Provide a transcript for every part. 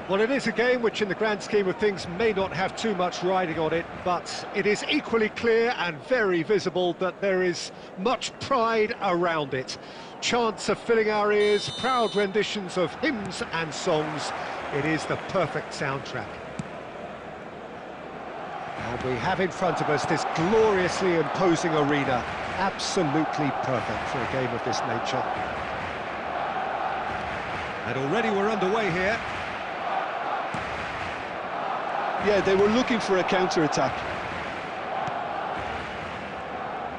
Well, it is a game which in the grand scheme of things may not have too much riding on it, but it is equally clear and very visible that there is much pride around it. Chants are filling our ears, proud renditions of hymns and songs. It is the perfect soundtrack. And we have in front of us this gloriously imposing arena, absolutely perfect for a game of this nature. And already we're underway here. Yeah, they were looking for a counter-attack.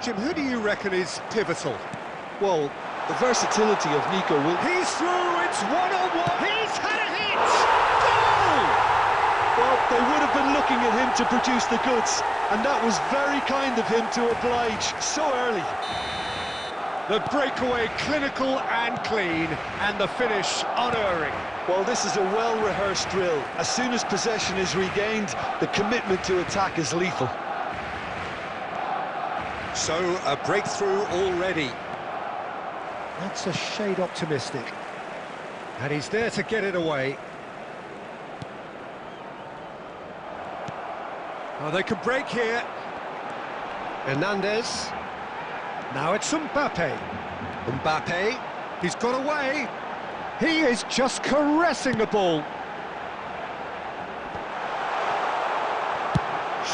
Jim, who do you reckon is pivotal? Well, the versatility of Nico will... He's through, it's one-on-one, he's had a hit! Goal! Well, they would have been looking at him to produce the goods, and that was very kind of him to oblige so early. The breakaway clinical and clean, and the finish unerring. Well, this is a well-rehearsed drill. As soon as possession is regained, the commitment to attack is lethal. So, a breakthrough already. That's a shade optimistic. And he's there to get it away. Oh, they can break here. Hernandez. Now it's Mbappe. Mbappe, he's got away. He is just caressing the ball.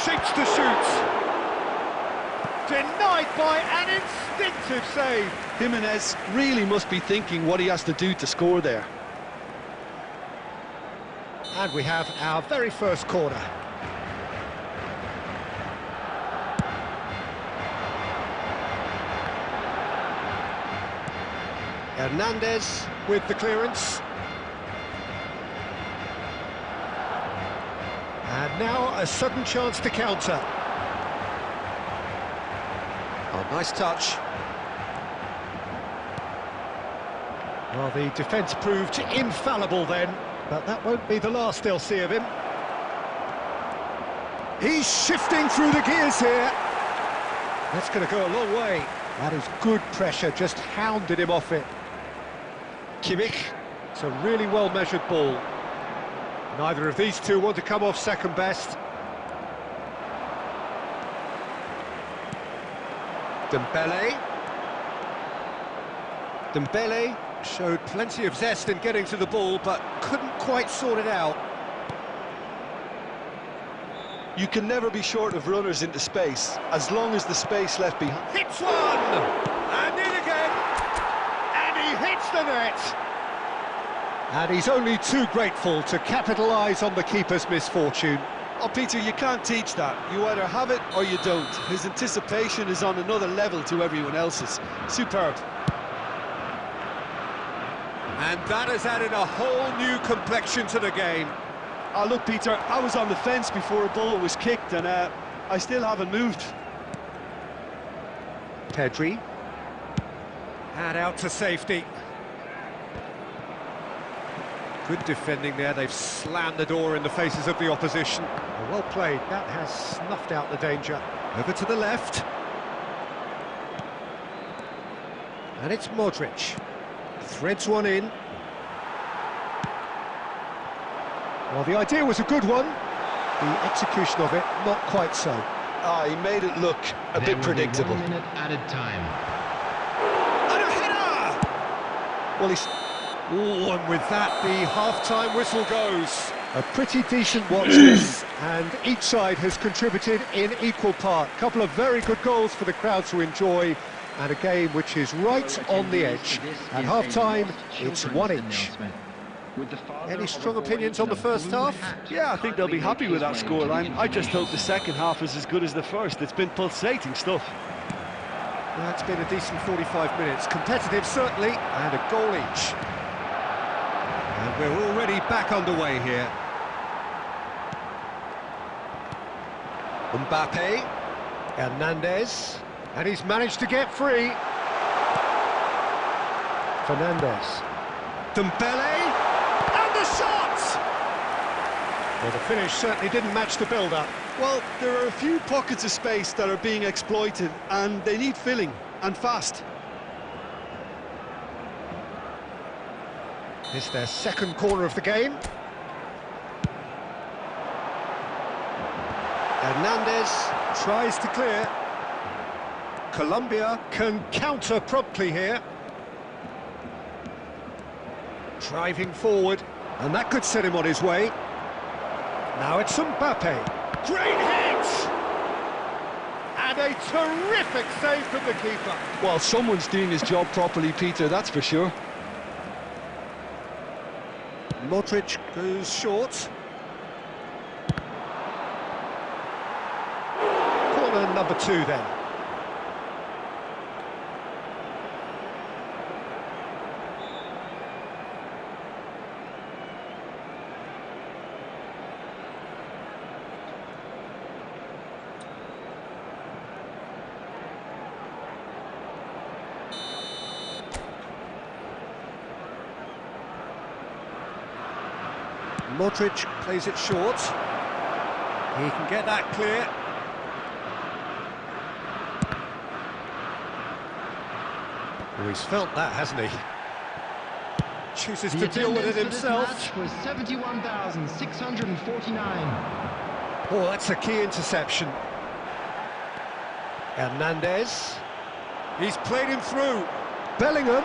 Shapes to shoot. Denied by an instinctive save. Jimenez really must be thinking what he has to do to score there. And we have our very first corner. Hernandez with the clearance. And now a sudden chance to counter. Oh, nice touch. Well, the defence proved infallible then, but that won't be the last they'll see of him. He's shifting through the gears here. That's going to go a long way. That is good pressure, just hounded him off it. Kimmich, it's a really well-measured ball. Neither of these two want to come off second best. Dembele. Dembele showed plenty of zest in getting to the ball, but couldn't quite sort it out. You can never be short of runners into space, as long as the space left behind... Hits one! And in again! And he hits the net! And he's only too grateful to capitalise on the keeper's misfortune. Oh, Peter, you can't teach that. You either have it or you don't. His anticipation is on another level to everyone else's. Superb. And that has added a whole new complexion to the game. Oh, look, Peter, I was on the fence before a ball was kicked, and I still haven't moved. Pedri. And out to safety. Good defending there, they've slammed the door in the faces of the opposition. Well played, that has snuffed out the danger. Over to the left. And it's Modric. Threads one in. Well, the idea was a good one. The execution of it, not quite so. Ah, he made it look a bit predictable. 1 minute added time. And a header! Well, he's... Oh, and with that, the half-time whistle goes. A pretty decent watch this, and each side has contributed in equal part. A couple of very good goals for the crowd to enjoy, and a game which is right on the edge. At half-time, it's 1 each. Any strong opinions on the first half? Yeah, I think they'll be happy with that scoreline. I just hope the second half is as good as the first. It's been pulsating stuff. That's been a decent 45 minutes. Competitive, certainly, and a goal each. And we're already back underway here. Mbappe, Hernandez, and he's managed to get free. Fernandez, Dembele, and the shot! Well, the finish certainly didn't match the build-up. Well, there are a few pockets of space that are being exploited, and they need filling, and fast. It's their second corner of the game. Hernandez tries to clear. Colombia can counter promptly here. Driving forward, and that could set him on his way. Now it's Mbappe. Great hit! And a terrific save from the keeper. Well, someone's doing his job properly, Peter, that's for sure. Modric goes short. Corner number 2 then. Modric plays it short. He can get that clear. Oh, he's felt that, hasn't he? Chooses to deal with it himself. The match was 71,649. Oh, that's a key interception. Hernandez. He's played him through. Bellingham.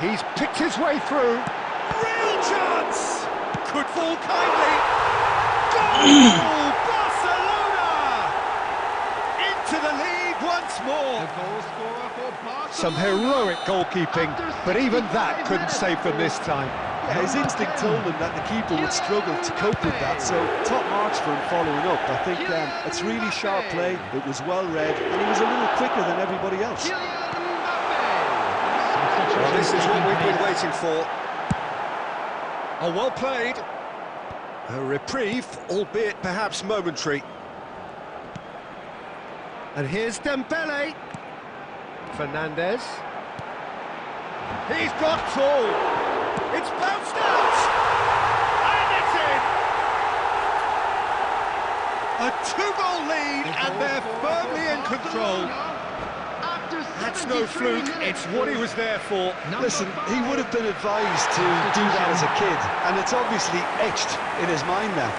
He's picked his way through. Real chance! Could fall kindly. Goal! Barcelona! Into the lead once more. Some heroic goalkeeping, but even that couldn't save them this time. Yeah, his instinct told him that the keeper would struggle to cope with that, so top marks for him following up. I think it's really sharp play, it was well read, and he was a little quicker than everybody else. Well, this is what we've been waiting for. Oh, well played. A reprieve, albeit perhaps momentary. And here's Dembele. Fernandez. He's got full. It's bounced out. And it's in. A 2-goal lead, and they're firmly in control. That's no fluke, it's what he was there for. Listen, he would have been advised to do that as a kid, and it's obviously etched in his mind now.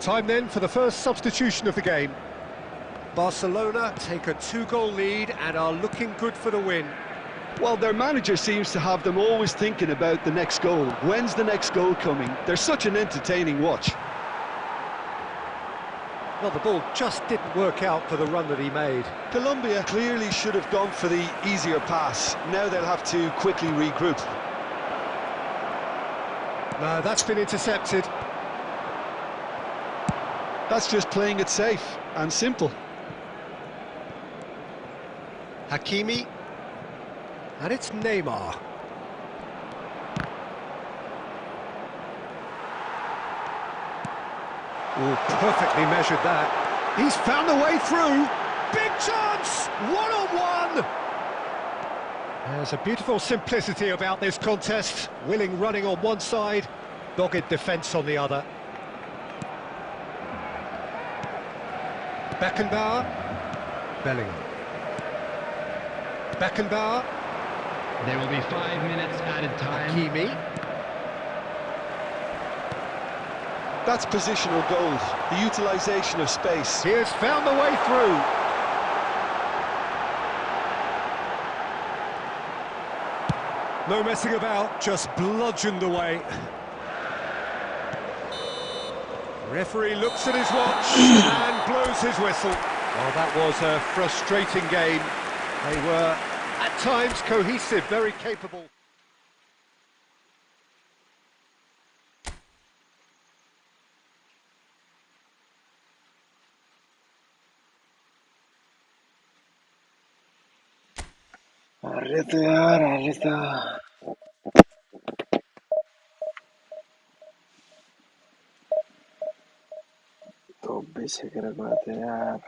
Time then for the first substitution of the game. Barcelona take a 2-goal lead and are looking good for the win. Well, their manager seems to have them always thinking about the next goal. When's the next goal coming? They're such an entertaining watch. Well, the ball just didn't work out for the run that he made. Colombia clearly should have gone for the easier pass. Now they'll have to quickly regroup. No, that's been intercepted. That's just playing it safe and simple. Hakimi. And it's Neymar. Oh, perfectly measured that. He's found a way through. Big chance! One-on-one! There's a beautiful simplicity about this contest. Willing running on one side, dogged defence on the other. Beckenbauer. Bellingham. Beckenbauer. There will be 5 minutes added time. Hakimi. That's positional gold, the utilisation of space. He has found the way through. No messing about, just bludgeoned away. Referee looks at his watch and blows his whistle. Well, that was a frustrating game. They were, at times, cohesive, very capable. Arrête यार, arrête. तो बेचे कर बात है यार.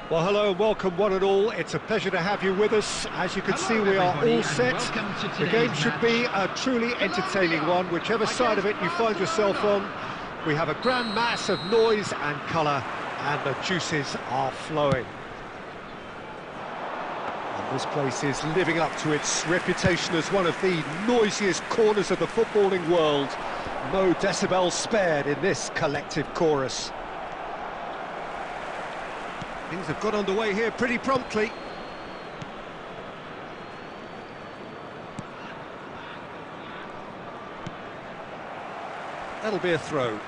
Well, hello and welcome one and all. It's a pleasure to have you with us. As you can see, we are all set. The game should be a truly entertaining one, whichever side of it you find yourself on. We have a grand mass of noise and colour, and the juices are flowing. And this place is living up to its reputation as one of the noisiest corners of the footballing world. No decibels spared in this collective chorus. Things have got underway here pretty promptly. That'll be a throw.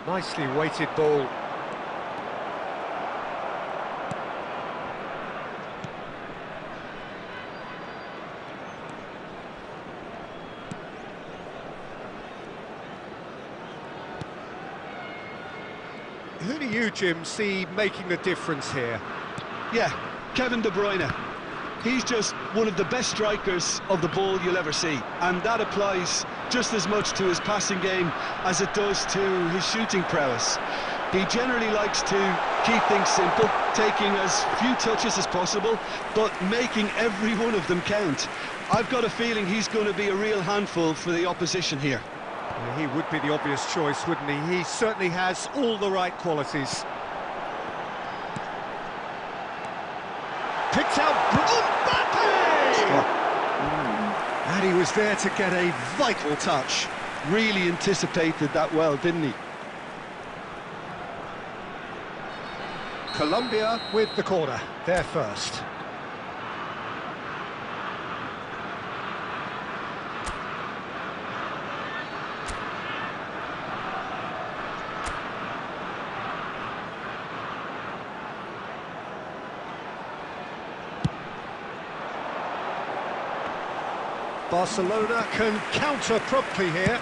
Nicely weighted ball. Who do you, Jim, see making the difference here? Yeah, Kevin De Bruyne. He's just one of the best strikers of the ball you'll ever see, and that applies just as much to his passing game as it does to his shooting prowess. He generally likes to keep things simple, taking as few touches as possible, but making every one of them count. I've got a feeling he's going to be a real handful for the opposition here. Yeah, he would be the obvious choice, wouldn't he? He certainly has all the right qualities. Picked out Mbappe! And he was there to get a vital touch. Really anticipated that well, didn't he? Colombia with the corner, they're first. Barcelona can counter promptly here.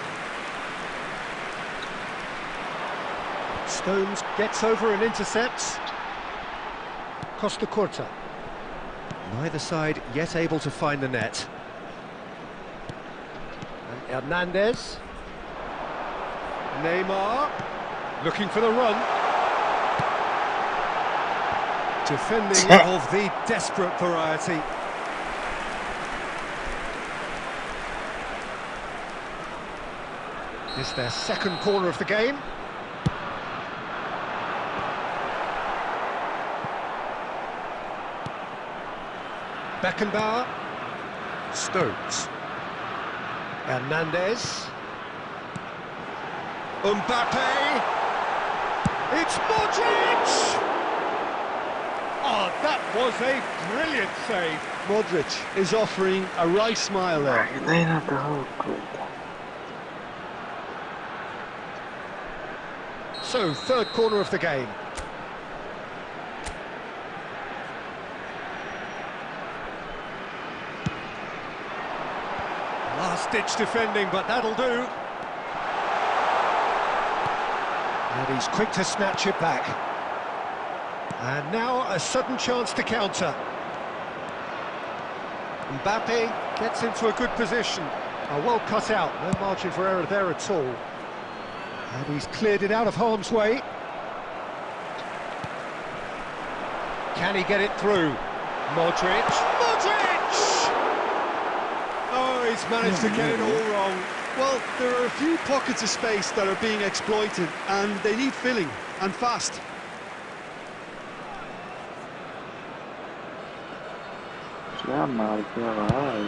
Stones gets over and intercepts. Costa Corta. Neither side yet able to find the net. And Hernandez. Neymar. Looking for the run. Defending of the desperate variety. This is their second corner of the game. Beckenbauer. Stones. Hernandez. Mbappe. It's Modric! Oh, that was a brilliant save. Modric is offering a wry smile there. Дай на того какой-то. So, third corner of the game. Last-ditch defending, but that'll do. And he's quick to snatch it back. And now a sudden chance to counter. Mbappe gets into a good position. Well cut out, no margin for error there at all. And he's cleared it out of harm's way. Can he get it through? Modric. Modric! Oh, he's managed to get it all wrong. Well, there are a few pockets of space that are being exploited, and they need filling, and fast. क्या मार दिया भाई.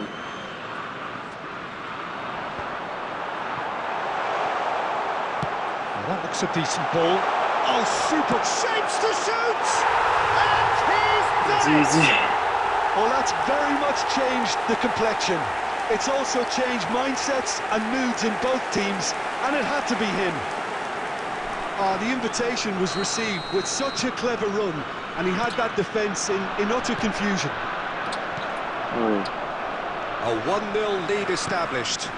Well, that looks a decent ball. Oh, super shapes to shoot! And he's done it! GG. Well, that's very much changed the complexion. It's also changed mindsets and moods in both teams, and it had to be him. The invitation was received with such a clever run, and he had that defence in utter confusion. A 1-0 lead established.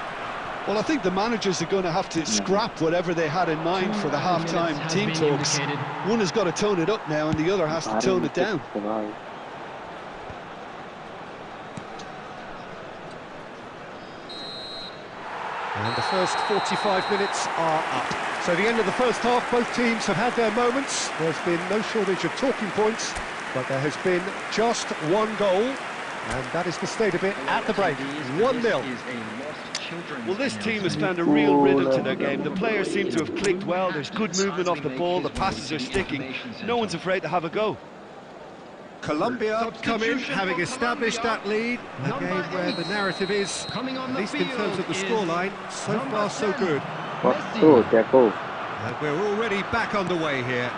Well, I think the managers are going to have to scrap whatever they had in mind for the half-time team talks. One has got to tone it up now, and the other has to tone it down. And the first 45 minutes are up. So the end of the first half, both teams have had their moments. There's been no shortage of talking points, but there has been just one goal. And that is the state of it at the break, 1-0. Well, this team has found a real rhythm to their game. The players seem to have clicked well. There's good movement off the ball. The passes are sticking. No one's afraid to have a go. Colombia come in, having established that lead. A game where the narrative is, at least in terms of the scoreline, so far so good. And we're already back underway here.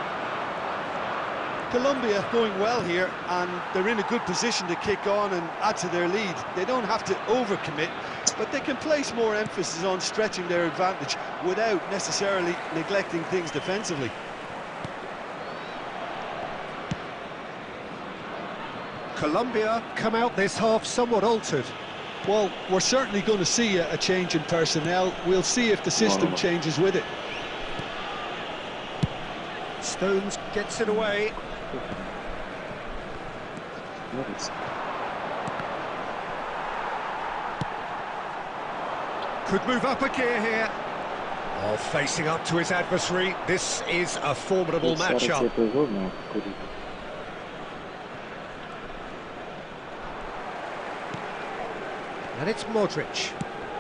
Colombia going well here, and they're in a good position to kick on and add to their lead. They don't have to overcommit, but they can place more emphasis on stretching their advantage without necessarily neglecting things defensively. Colombia come out this half somewhat altered. Well, we're certainly going to see a change in personnel. We'll see if the system changes with it. Stones gets it away. Could move up a gear here. Oh, facing up to his adversary. This is a formidable matchup. And it's Modric,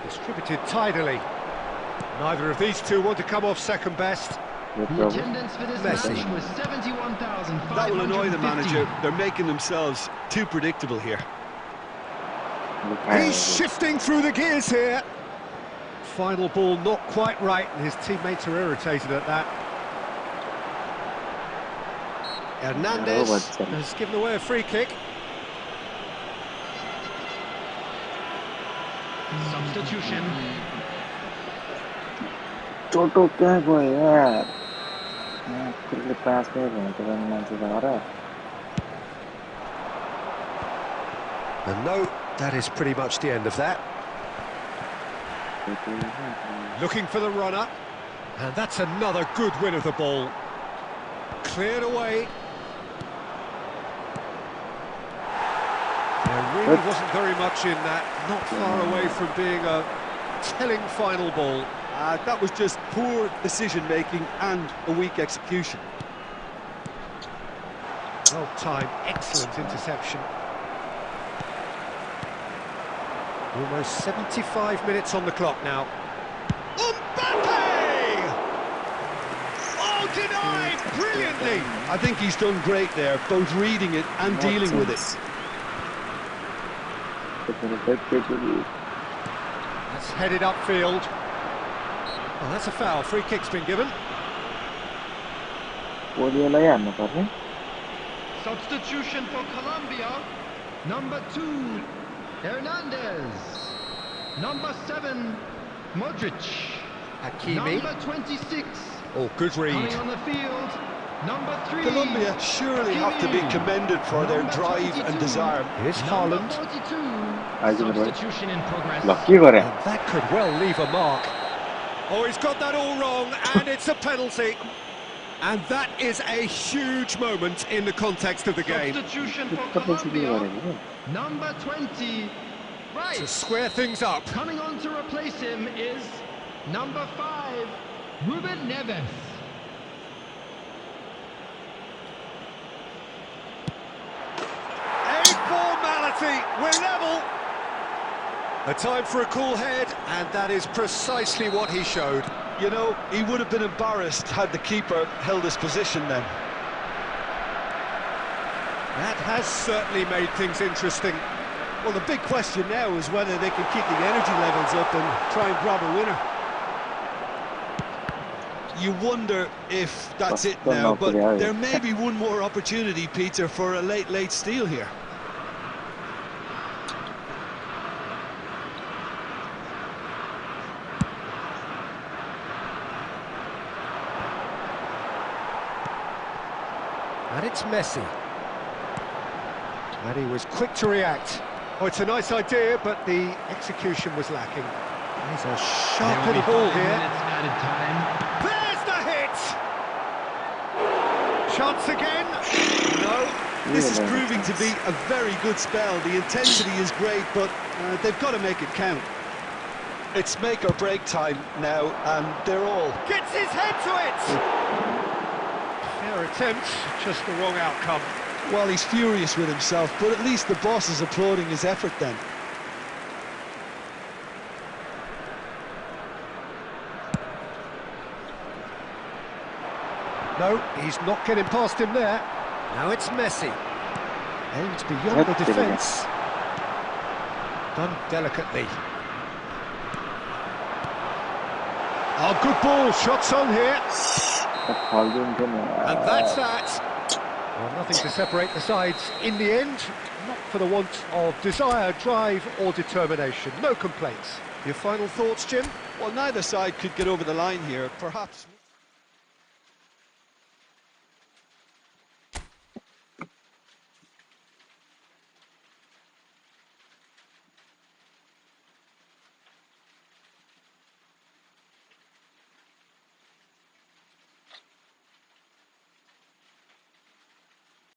distributed tidily. Neither of these two want to come off second best. The attendance for this match was 71,550. That will annoy the manager. They're making themselves too predictable here. He's shifting through the gears here. Final ball not quite right, and his teammates are irritated at that. Hernandez has given away a free kick. Substitution. Toto क्या हुआ यार? मैं खुद के पास में हूँ तो मैं से जा रहा है. And no, that is pretty much the end of that. Looking for the runner, and that's another good win of the ball. Cleared away. There really wasn't very much in that, not far away from being a telling final ball. That was just poor decision-making and a weak execution. Well timed, excellent interception. Almost 75 minutes on the clock now. Mbappe! Oh, denied brilliantly! I think he's done great there, both reading it and dealing with it. That's headed upfield. Well, that's a foul. Free kick's been given. Substitution for Colombia. Number 2, Hernandez. Number 7, Modric. Hakimi. Number 26. Oh, good read. Coming on the field. Number 3. Colombia surely have to be commended for their drive and desire. Here's Number Haaland. 42. Substitution in progress. And that could well leave a mark. Oh, he's got that all wrong, and it's a penalty. And that is a huge moment in the context of the game. Substitution for Colombia. Number 20. Right. To square things up. Coming on to replace him is number 5, Ruben Neves. A formality. We're level. A time for a cool head, and that is precisely what he showed. You know, he would have been embarrassed had the keeper held his position then. That has certainly made things interesting. Well, the big question now is whether they can keep the energy levels up and try and grab a winner. You wonder if that's it now, but there may be one more opportunity, Peter, for a late steal here. And it's Messi. And he was quick to react. Oh, it's a nice idea, but the execution was lacking. There's a sharp little ball here. Added time. There's the hit! Chance again? No. This is proving to be a very good spell. The intensity is great, but they've got to make it count. It's make or break time now, and they're all... Gets his head to it! Fair attempt, just the wrong outcome. Well, he's furious with himself, but at least the boss is applauding his effort then. No, he's not getting past him there. Now it's Messi. Aimed beyond the defence. Done delicately. Oh, good ball. Shots on here. And that's that. Well, nothing to separate the sides in the end. Not for the want of desire, drive or determination. No complaints. Your final thoughts, Jim? Well, neither side could get over the line here. Perhaps...